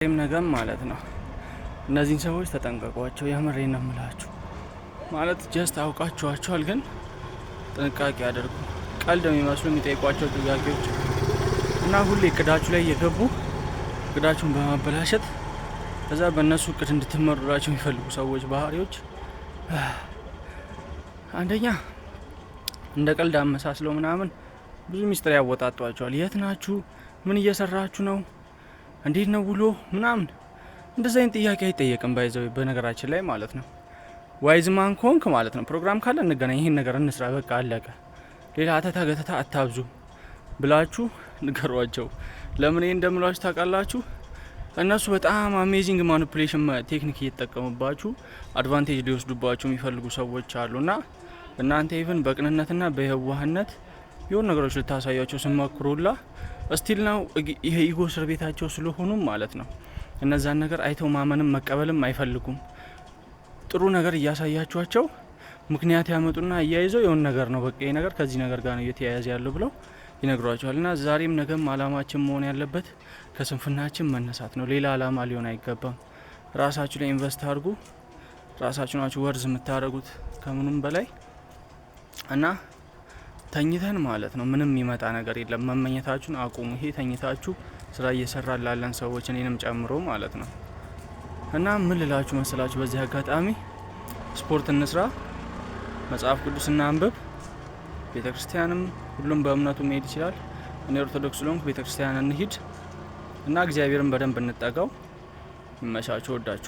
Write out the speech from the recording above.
ነገም ማለት ነው። እነዚህን ሰዎች ተጠንቀቋቸው። የምሬን ነው የምላችሁ። ማለት ጀስት አውቃችኋቸዋል፣ ግን ጥንቃቄ አድርጉ። ቀልድ የሚመስሉ የሚጠይቋቸው ጥያቄዎች እና ሁሌ እቅዳችሁ ላይ እየገቡ እቅዳችሁን በማበላሸት ከዛ በእነሱ እቅድ እንድትመሩላቸው የሚፈልጉ ሰዎች ባህሪዎች፣ አንደኛ እንደ ቀልድ አመሳስለው ምናምን ብዙ ሚስጥር ያወጣጧቸዋል። የት ናችሁ? ምን እየሰራችሁ ነው? እንዴት ነው ውሎ ምናምን? እንደዛ አይነት ጥያቄ አይጠየቅም። ባይዘው በነገራችን ላይ ማለት ነው። ዋይዝማን ኮንክ ማለት ነው ፕሮግራም ካለ እንገናኝ፣ ይሄን ነገር እንስራ፣ በቃ አለቀ፣ ሌላ አተታ ገተታ አታብዙ ብላችሁ ንገሯቸው። ለምን ይሄን እንደምላችሁ ታውቃላችሁ? እነሱ በጣም አሜዚንግ ማኒፑሌሽን ቴክኒክ እየተጠቀሙባችሁ አድቫንቴጅ ሊወስዱባችሁ የሚፈልጉ ሰዎች አሉና እናንተ ኢቭን በቅንነትና በየዋህነት የሆኑ ነገሮች ልታሳያቸው ስመክሩላ ስቲል ነው ይሄ ኢጎ እስር ቤታቸው ስለሆኑ ማለት ነው እነዛን ነገር አይተው ማመንም መቀበልም አይፈልጉም። ጥሩ ነገር እያሳያችኋቸው ምክንያት ያመጡና እያይዘው የሆነ ነገር ነው በቃ ይሄ ነገር ከዚህ ነገር ጋር ነው እየተያያዘ ያለው ብለው ይነግሯቸዋልና ዛሬም ነገም አላማችን መሆን ያለበት ከስንፍናችን መነሳት ነው። ሌላ አላማ ሊሆን አይገባም። ራሳችሁ ላይ ኢንቨስት አድርጉ። ራሳችሁ ናችሁ ወርዝ የምታደርጉት ከምኑም በላይ እና ተኝተን ማለት ነው ምንም የሚመጣ ነገር የለም። መመኘታችሁን አቁሙ። ይሄ ተኝታችሁ ስራ እየሰራ ላለን ሰዎች እኔንም ጨምሮ ማለት ነው። እና ምን ልላችሁ መሰላችሁ፣ በዚህ አጋጣሚ ስፖርት እንስራ፣ መጽሐፍ ቅዱስ እናንብብ። ቤተክርስቲያንም ሁሉም በእምነቱ መሄድ ይችላል። እኔ ኦርቶዶክስ ስለሆንኩ ቤተክርስቲያን እንሂድ እና እግዚአብሔርን በደንብ እንጠጋው። ይመቻችሁ። ወዳችሁ